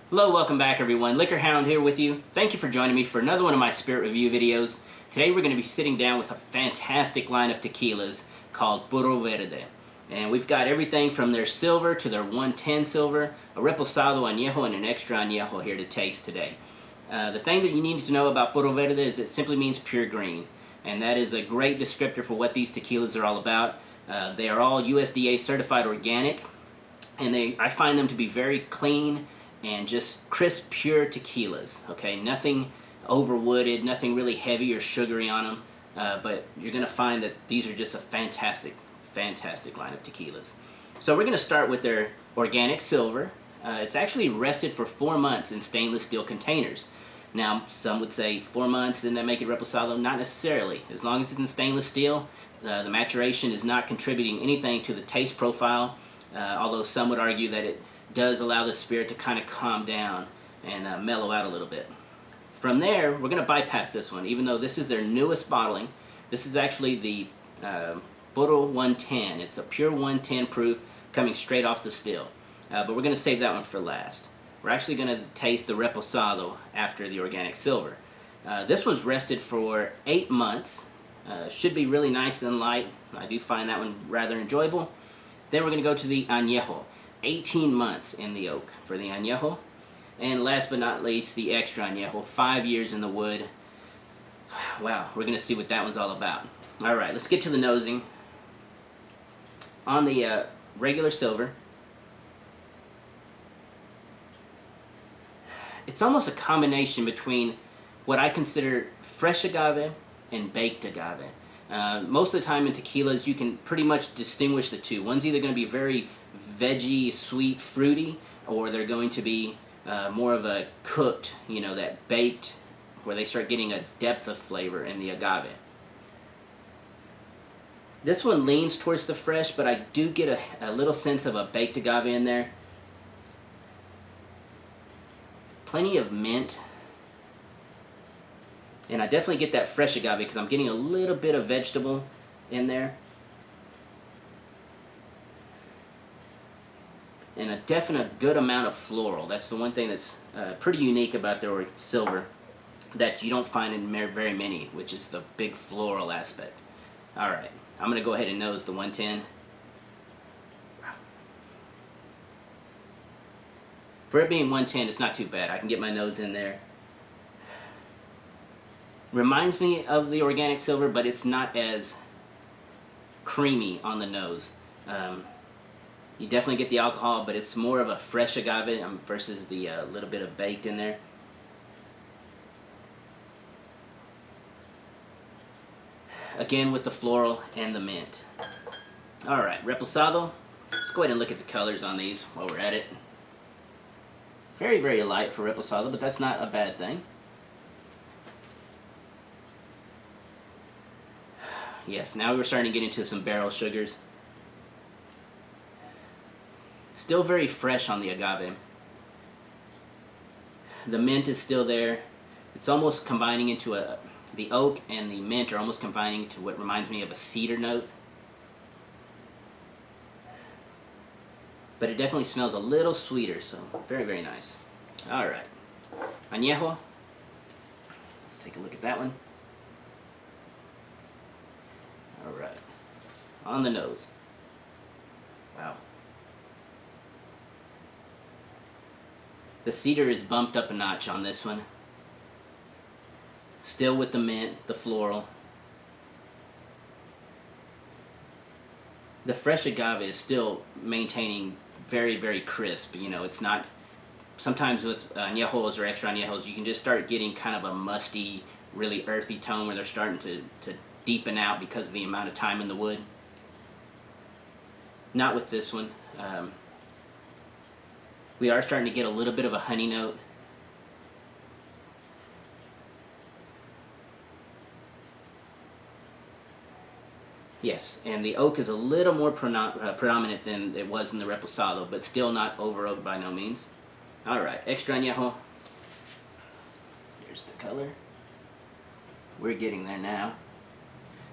Hello, welcome back everyone. LiquorHound here with you. Thank you for joining me for another one of my spirit review videos. Today we're going to be sitting down with a fantastic line of tequilas called Puro Verde. And we've got everything from their silver to their One-Ten silver, a Reposado Añejo, and an extra Añejo here to taste today. The thing that you need to know about Puro Verde is it simply means pure green. And that is a great descriptor for what these tequilas are all about. They are all USDA certified organic, and I find them to be very clean and just crisp, pure tequilas. Okay, nothing overwooded, nothing really heavy or sugary on them, but you're going to find that these are just a fantastic line of tequilas. So we're going to start with their organic silver. It's actually rested for 4 months in stainless steel containers. Now, some would say 4 months and that make it Reposado. Not necessarily. As long as it's in stainless steel, the maturation is not contributing anything to the taste profile, although some would argue that it does allow the spirit to kind of calm down and mellow out a little bit. From there, we're going to bypass this one, even though this is their newest bottling. This is actually the Puro One-Ten. It's a pure 110 proof coming straight off the still. But we're going to save that one for last. We're actually going to taste the Reposado after the organic silver. This one's rested for 8 months. Should be really nice and light. I do find that one rather enjoyable. Then we're going to go to the Añejo. 18 months in the oak for the Añejo. And last but not least, the extra Añejo. 5 years in the wood. Wow, we're going to see what that one's all about. Alright, let's get to the nosing. On the regular silver, it's almost a combination between what I consider fresh agave and baked agave. Most of the time in tequilas, you can pretty much distinguish the two. One's either going to be very veggie, sweet, fruity, or they're going to be more of a cooked, that baked, where they start getting a depth of flavor in the agave. This one leans towards the fresh, but I do get a little sense of a baked agave in there. Plenty of mint. And I definitely get that fresh agave because I'm getting a little bit of vegetable in there. And a definite good amount of floral. That's the one thing that's pretty unique about their silver that you don't find in very many, which is the big floral aspect. Alright, I'm going to go ahead and nose the 110. For it being 110, it's not too bad. I can get my nose in there. Reminds me of the organic silver, but it's not as creamy on the nose. You definitely get the alcohol, but it's more of a fresh agave versus the little bit of baked in there. Again with the floral and the mint. Alright, Reposado. Let's go ahead and look at the colors on these while we're at it. Very light for Reposado, but that's not a bad thing. Yes, now we're starting to get into some barrel sugars. Still very fresh on the agave. The mint is still there. It's almost combining into the oak and the mint are almost combining to what reminds me of a cedar note. But it definitely smells a little sweeter, so very nice. Alright. Añejo. Let's take a look at that one. Alright. On the nose. Wow. The cedar is bumped up a notch on this one. Still with the mint, the floral. The fresh agave is still maintaining very crisp. It's not... Sometimes with añejos or extra añejos, you can just start getting kind of a musty, really earthy tone where they're starting to deepen out because of the amount of time in the wood. Not with this one. We are starting to get a little bit of a honey note. Yes, and the oak is a little more predominant than it was in the Reposado, but still not over oak by no means. Alright, extra añejo. Here's the color. We're getting there now.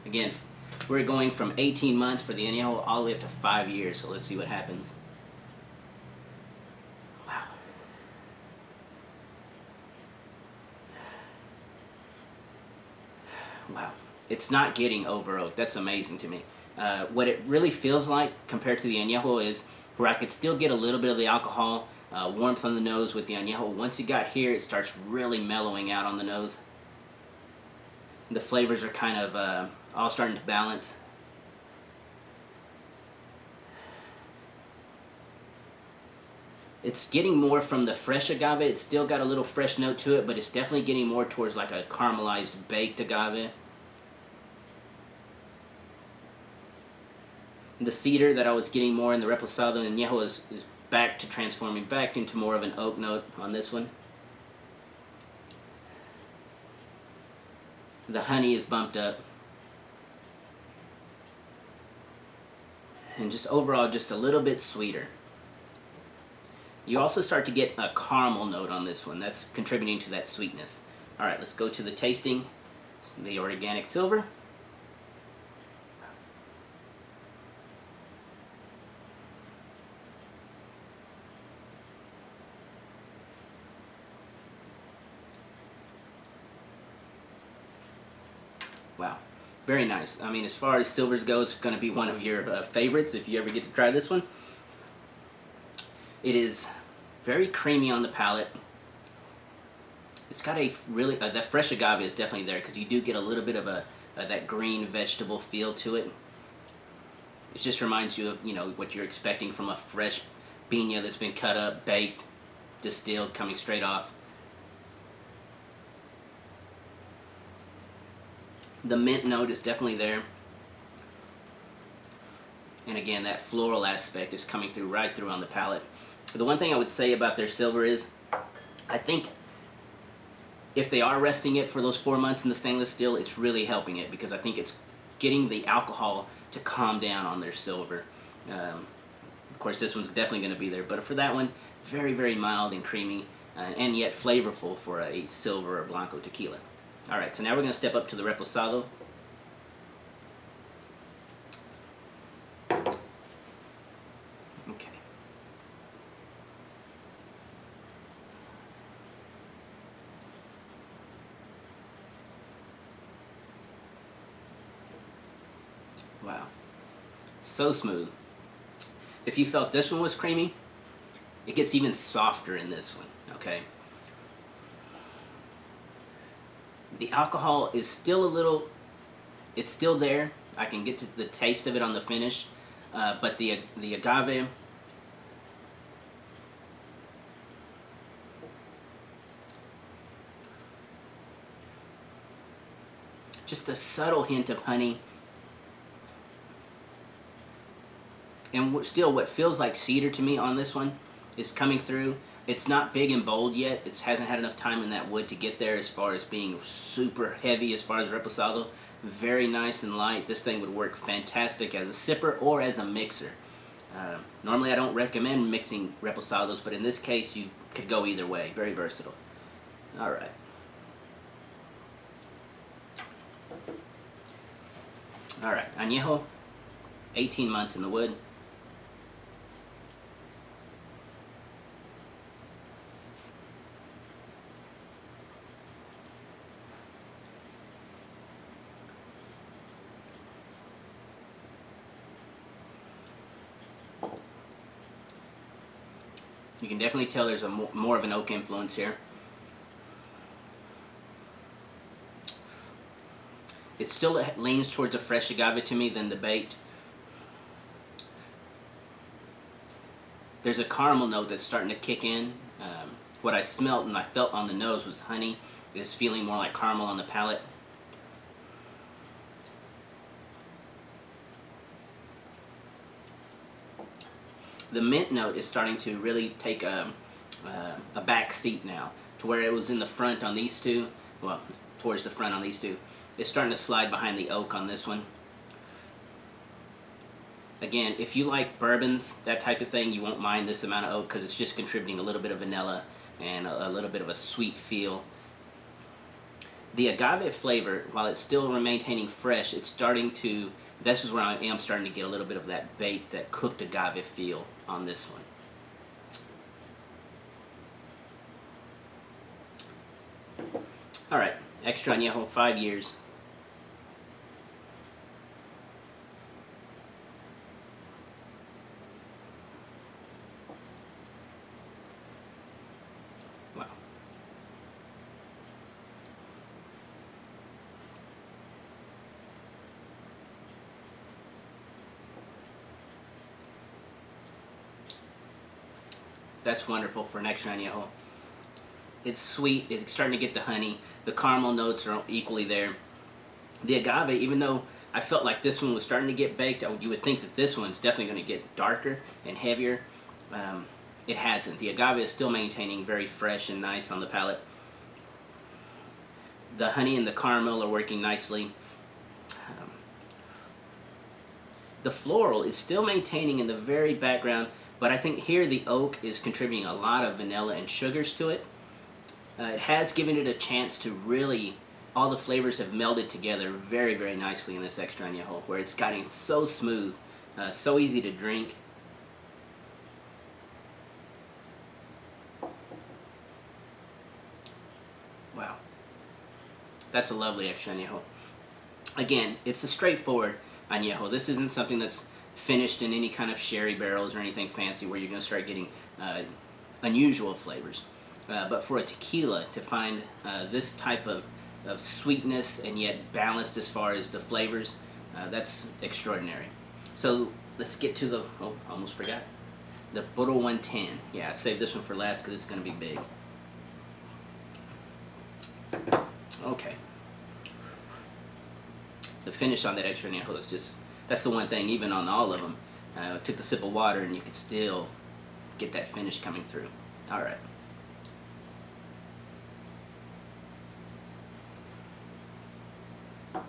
Again, we're going from 18 months for the Añejo all the way up to 5 years, so let's see what happens. Wow. Wow, it's not getting over oaked. That's amazing to me. What it really feels like compared to the Añejo is where I could still get a little bit of the alcohol, warmth on the nose with the Añejo. Once it got here, it starts really mellowing out on the nose. The flavors are kind of all starting to balance. It's getting more from the fresh agave. It's still got a little fresh note to it, but it's definitely getting more towards like a caramelized baked agave. The cedar that I was getting more in the Reposado and Añejo is back to transforming back into more of an oak note on this one. The honey is bumped up. And just overall, just a little bit sweeter. You also start to get a caramel note on this one. That's contributing to that sweetness. Alright, let's go to the tasting. The organic silver. Wow, very nice. I mean, as far as silvers go, it's going to be one of your favorites if you ever get to try this one. It is very creamy on the palate. It's got a really, that fresh agave is definitely there because you do get a little bit of that green vegetable feel to it. It just reminds you of, you know, what you're expecting from a fresh piña that's been cut up, baked, distilled, coming straight off. The mint note is definitely there. And again, that floral aspect is coming through right through on the palate. The one thing I would say about their silver is, I think if they are resting it for those 4 months in the stainless steel, it's really helping it because I think it's getting the alcohol to calm down on their silver. Of course, this one's definitely going to be there, but for that one, very, very mild and creamy, and yet flavorful for a silver or Blanco tequila. Alright, so now we're going to step up to the Reposado. Okay. Wow. So smooth. If you felt this one was creamy, it gets even softer in this one, okay? The alcohol is still a little, it's still there. I can get to the taste of it on the finish, but the agave, just a subtle hint of honey, and still what feels like cedar to me on this one is coming through. It's not big and bold yet. It hasn't had enough time in that wood to get there as far as being super heavy as far as Reposado. Very nice and light. This thing would work fantastic as a sipper or as a mixer. Normally I don't recommend mixing Reposados, but in this case you could go either way. Very versatile. Alright. Alright, Añejo, 18 months in the wood. You can definitely tell there's a more of an oak influence here. It still leans towards a fresh agave to me than the baked. There's a caramel note that's starting to kick in. What I smelt and I felt on the nose was honey. It's feeling more like caramel on the palate. The mint note is starting to really take a back seat now, to where it was in the front on these two, well, towards the front on these two. It's starting to slide behind the oak on this one. Again, if you like bourbons, that type of thing, you won't mind this amount of oak because it's just contributing a little bit of vanilla and a little bit of a sweet feel. The agave flavor, while it's still maintaining fresh, it's starting to, this is where I am starting to get a little bit of that baked, that cooked agave feel on this one. Alright, extra Añejo, 5 years. Wow. That's wonderful for an extra añejo. It's sweet. It's starting to get the honey. The caramel notes are equally there. The agave, even though I felt like this one was starting to get baked, you would think that this one's definitely going to get darker and heavier. It hasn't. The agave is still maintaining very fresh and nice on the palate. The honey and the caramel are working nicely. The floral is still maintaining in the very background, but I think here the oak is contributing a lot of vanilla and sugars to it. It has given it a chance to really, all the flavors have melded together very, very nicely in this extra añejo, where it's gotten so smooth, so easy to drink. Wow. That's a lovely extra añejo. Again, it's a straightforward añejo. This isn't something that's finished in any kind of sherry barrels or anything fancy where you're going to start getting unusual flavors. But for a tequila to find this type of sweetness and yet balanced as far as the flavors, that's extraordinary. So let's get to the, oh, almost forgot, the Puro One-Ten. Yeah, I saved this one for last because it's going to be big. Okay. The finish on that extra añejo is just, that's the one thing, even on all of them, took the sip of water and you could still get that finish coming through. All right. Wow.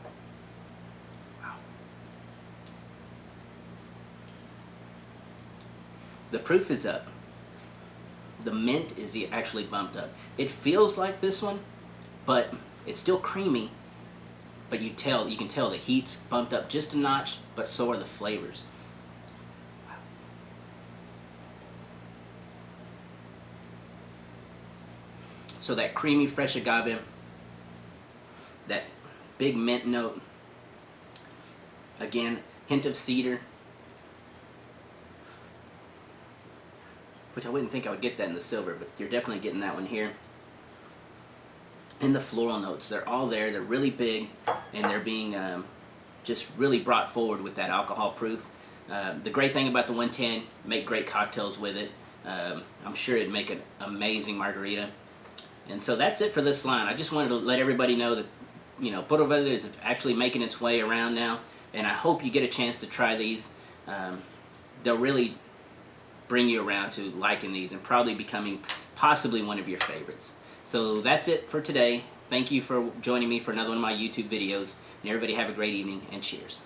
The proof is up. The mint is actually bumped up. It feels like this one, but it's still creamy. But you can tell the heat's bumped up just a notch, but so are the flavors. Wow. So that creamy fresh agave, that big mint note, again, hint of cedar, which I wouldn't think I would get that in the silver, but you're definitely getting that one here. And the floral notes, they're all there. They're really big, and they're being just really brought forward with that alcohol proof. The great thing about the One-Ten, make great cocktails with it. I'm sure it'd make an amazing margarita. And so that's it for this line. I just wanted to let everybody know that, you know, Puro Verde is actually making its way around now, and I hope you get a chance to try these. They'll really bring you around to liking these and probably becoming possibly one of your favorites. So that's it for today. Thank you for joining me for another one of my YouTube videos. And everybody have a great evening, and cheers.